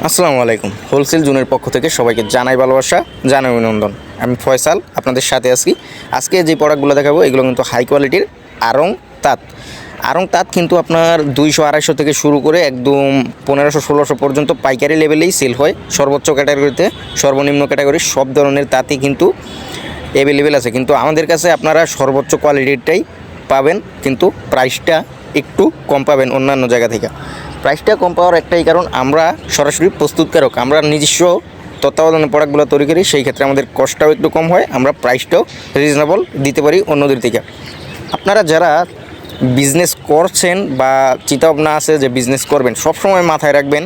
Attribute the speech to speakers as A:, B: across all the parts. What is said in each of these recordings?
A: আসসালামু আলাইকুম। হোলসেল জোনের পক্ষ থেকে সবাইকে জানাই ভালোবাসা, জানাই অভিনন্দন। আমি ফয়সাল আপনাদের সাথে আছি। আজকে যে প্রোডাক্টগুলো দেখাবো এগুলো কিন্তু হাই কোয়ালিটির আড়ং তাঁত। আড়ং তাঁত কিন্তু আপনার 200-250 থেকে শুরু করে একদম 1500-1600 পর্যন্ত পাইকারি লেভেলেই সেল হয়। সর্বোচ্চ ক্যাটাগরিতে সর্বনিম্ন ক্যাটাগরি সব ধরনের তাঁতই কিন্তু অ্যাভেলেবেল আছে, কিন্তু আমাদের কাছে আপনারা সর্বোচ্চ কোয়ালিটিরটাই পাবেন, কিন্তু প্রাইসটা একটু কম পাবেন অন্যান্য জায়গা থেকে। প্রাইসটা কম পাওয়ার একটাই কারণ, আমরা সরাসরি প্রস্তুতকারক, আমরা নিজস্ব তত্ত্বাবধানে প্রোডাক্টগুলো তৈরি করি, সেই ক্ষেত্রে আমাদের কস্টটাও একটু কম হয়, আমরা প্রাইসটাও রিজনেবল দিতে পারি অন্যদের থেকে। আপনারা যারা বিজনেস করছেন বা চিন্তাভাবনা আছে যে বিজনেস করবেন, সবসময় মাথায় রাখবেন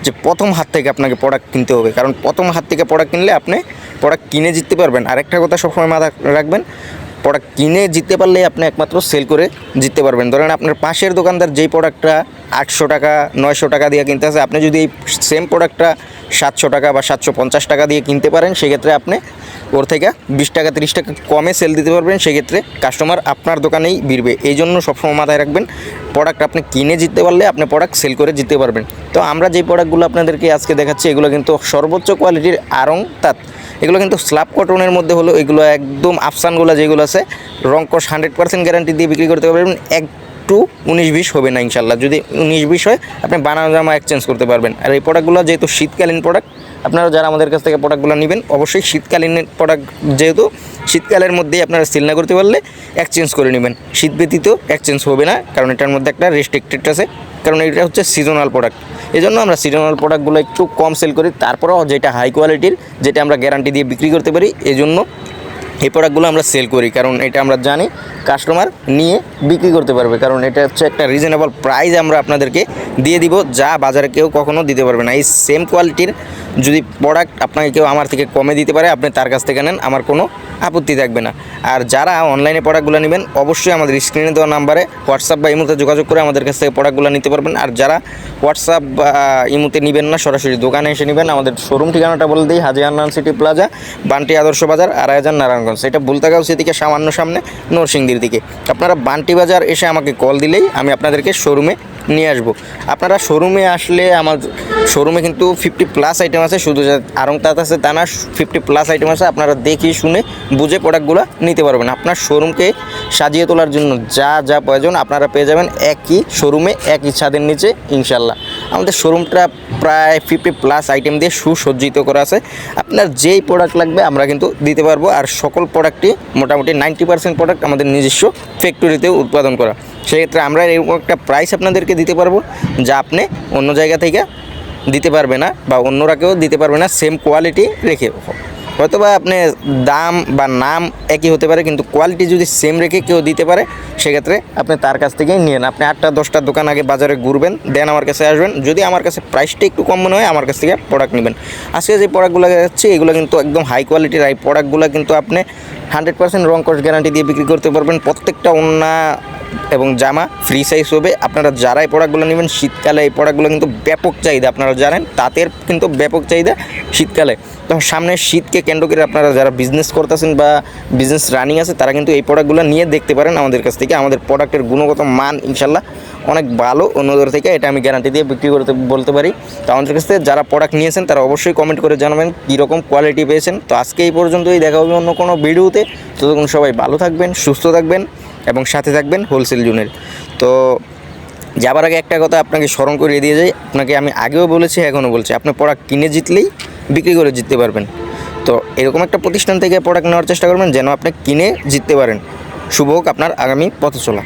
A: যে প্রথম হাত থেকে আপনাকে প্রোডাক্ট কিনতে হবে, কারণ প্রথম হাত থেকে প্রোডাক্ট কিনলে আপনি প্রোডাক্ট কিনে জিততে পারবেন। আরেকটা কথা সবসময় মাথায় রাখবেন, প্রোডাক্ট কিনে জিততে পারলে আপনি একমাত্র সেল করে জিততে পারবেন। ধরেন আপনার পাশের দোকানদার যেই প্রোডাক্টটা 800 টাকা 900 টাকা দিয়ে কিনতে আছে, আপনি যদি এই সেম প্রোডাক্টটা 700 টাকা বা 750 টাকা দিয়ে কিনতে পারেন, সেক্ষেত্রে আপনি ওর থেকে 20 টাকা 30 টাকা কমে সেল দিতে পারবেন, সেক্ষেত্রে কাস্টমার আপনার দোকানেই ভিড়বে। এই জন্য সবসময় মাথায় রাখবেন, প্রোডাক্ট আপনি কিনে জিততে পারলে আপনি প্রোডাক্ট সেল করে জিততে পারবেন। তো আমরা যেই প্রোডাক্টগুলো আপনাদেরকে আজকে দেখাচ্ছি এগুলো কিন্তু সর্বোচ্চ কোয়ালিটির আড়ং তাঁত। এগুলো কিন্তু স্ল্যাব কটনের মধ্যে হলো, এগুলো একদম আফসানগুলো যেগুলো আছে রংকশ 100% গ্যারান্টি দিয়ে বিক্রি করতে পারবেন। একটু 19-20 হবে না ইনশাল্লাহ। যদি 19-20 হয় আপনি বানানো জামা এক্সচেঞ্জ করতে পারবেন। আর এই প্রোডাক্টগুলো যেহেতু শীতকালীন প্রোডাক্ট, আপনারা যারা আমাদের কাছ থেকে প্রোডাক্টগুলো নেবেন অবশ্যই শীতকালীন প্রোডাক্ট, যেহেতু শীতকালের মধ্যেই আপনারা সেল না করতে পারলে এক্সচেঞ্জ করে নেবেন। শীত ব্যতীত এক্সচেঞ্জ হবে না, কারণ এটার মধ্যে একটা রেস্ট্রিক্টেড আছে, কারণ এটা হচ্ছে সিজনাল প্রোডাক্ট। এই জন্য আমরা সিজনাল প্রোডাক্টগুলো একটু কম সেল করি, তারপরেও যেটা হাই কোয়ালিটির, যেটা আমরা গ্যারান্টি দিয়ে বিক্রি করতে পারি, এই জন্য এই প্রোডাক্টগুলো আমরা সেল করি। কারণ এটা আমরা জানি কাস্টমার নিয়ে বিক্রি করতে পারবে, কারণ এটা হচ্ছে একটা রিজনেবল প্রাইস আমরা আপনাদেরকে দিয়ে দিব, যা বাজারে কেউ কখনো দিতে পারবে না। এই সেম কোয়ালিটির যদি প্রোডাক্ট আপনাকে কেউ আমার থেকে কমে দিতে পারে, আপনি তার কাছ থেকে নেন, আমার কোনো আপত্তি থাকবে না। আর যারা অনলাইনে প্রোডাক্টগুলো নেবেন অবশ্যই আমাদের স্ক্রিনে দেওয়া নাম্বারে হোয়াটসঅ্যাপ বা ইমোতে যোগাযোগ করে আমাদের কাছ থেকে প্রোডাক্টগুলো নিতে পারবেন। আর যারা হোয়াটসঅ্যাপ বা ইমোতে নেবেন না, সরাসরি দোকানে এসে নেবেন। আমাদের শোরুম ঠিকানাটা বলে দিই, হাজি আন্নান সিটি প্লাজা, বান্টি আদর্শ বাজার, আড়াইহাজার, নারায়ণগঞ্জ। এটা বুলতাগাঁও থেকে সামান্য সামনে নরসিংদীর দিকে। আপনারা বান্টি বাজার এসে আমাকে কল দিলেই আমি আপনাদেরকে শোরুমে নিয়ে আসবো। আপনারা শোরুমে আসলে আমার শোরুমে কিন্তু 50+ আইটেম আছে, শুধু যে আড়ং তাঁত আছে তা না, 50+ আইটেম আছে। আপনারা দেখে শুনে বুঝে প্রোডাক্টগুলো নিতে পারবেন। আপনার শোরুমকে সাজিয়ে তোলার জন্য যা যা প্রয়োজন আপনারা পেয়ে যাবেন একই শোরুমে, একই ছাদের নিচে ইনশাল্লাহ। আমাদের শোরুমটা প্রায় 50+ আইটেম দিয়ে সুসজ্জিত করা আছে। আপনার যেই প্রোডাক্ট লাগবে আমরা কিন্তু দিতে পারবো। আর সকল প্রোডাক্টই মোটামুটি 90% প্রোডাক্ট আমাদের নিজস্ব ফ্যাক্টরিতে উৎপাদন করা। সেক্ষেত্রে আমরা এরকম একটা প্রাইস আপনাদেরকে দিতে পারবো যা আপনি অন্য জায়গা থেকে দিতে পারবে না, বা অন্যরা কেউ দিতে পারবে না সেম কোয়ালিটি রেখে। হয়তো বা আপনি দাম বা নাম একই হতে পারে, কিন্তু কোয়ালিটি যদি সেম রেখে কেউ দিতে পারে, সেক্ষেত্রে আপনি তার কাছ থেকেই নিন। আপনি 8-10টা দোকান আগে বাজারে ঘুরবেন, দেন আমার কাছে আসবেন। যদি আমার কাছে প্রাইসটা একটু কম মনে হয়, আমার কাছ থেকে প্রোডাক্ট নেবেন। আজকে যে প্রোডাক্টগুলো যাচ্ছে এগুলো কিন্তু একদম হাই কোয়ালিটির। এই প্রোডাক্টগুলো কিন্তু আপনি 100% রং কস গ্যারান্টি দিয়ে বিক্রি করতে পারবেন। প্রত্যেকটা ওন্না এবং জামা ফ্রি সাইজ হবে। আপনারা যারা এই প্রোডাক্টগুলো নেবেন, শীতকালে এই প্রোডাক্টগুলো কিন্তু ব্যাপক চাহিদা, আপনারা জানেন তাঁতের কিন্তু ব্যাপক চাহিদা শীতকালে। তো সামনে শীতকে কেন্দ্র করে আপনারা যারা বিজনেস করতেছেন বা বিজনেস রানিং আছে, তারা কিন্তু এই প্রোডাক্টগুলো নিয়ে দেখতে পারেন আমাদের কাছ থেকে। আমাদের প্রোডাক্টের গুণগত মান ইনশাল্লাহ অনেক ভালো অন্যদের থেকে, এটা আমি গ্যারান্টি দিয়ে বিক্রি করতে বলতে পারি। তো আমাদের কাছ থেকে যারা প্রোডাক্ট নিয়েছেন তারা অবশ্যই কমেন্ট করে জানাবেন কীরকম কোয়ালিটি পেয়েছেন। তো আজকে এই পর্যন্তই, দেখা হবে অন্য কোনো ভিডিওতে। ততক্ষণ সবাই ভালো থাকবেন, সুস্থ থাকবেন এবং সাথে থাকবেন হোলসেল জোনের। তো যাবার আগে একটা কথা আপনাকে স্মরণ করিয়ে দিয়ে যাই, আপনাকে আমি আগেও বলেছি এখনও বলছি, আপনি প্রোডাক্ট কিনে জিতলেই বিক্রি করে জিততে পারবেন। তো এরকম একটা প্রতিষ্ঠান থেকে প্রোডাক্ট নেওয়ার চেষ্টা করবেন যেন আপনি কিনে জিততে পারেন। শুভ হোক আপনার আগামী পথ চলা।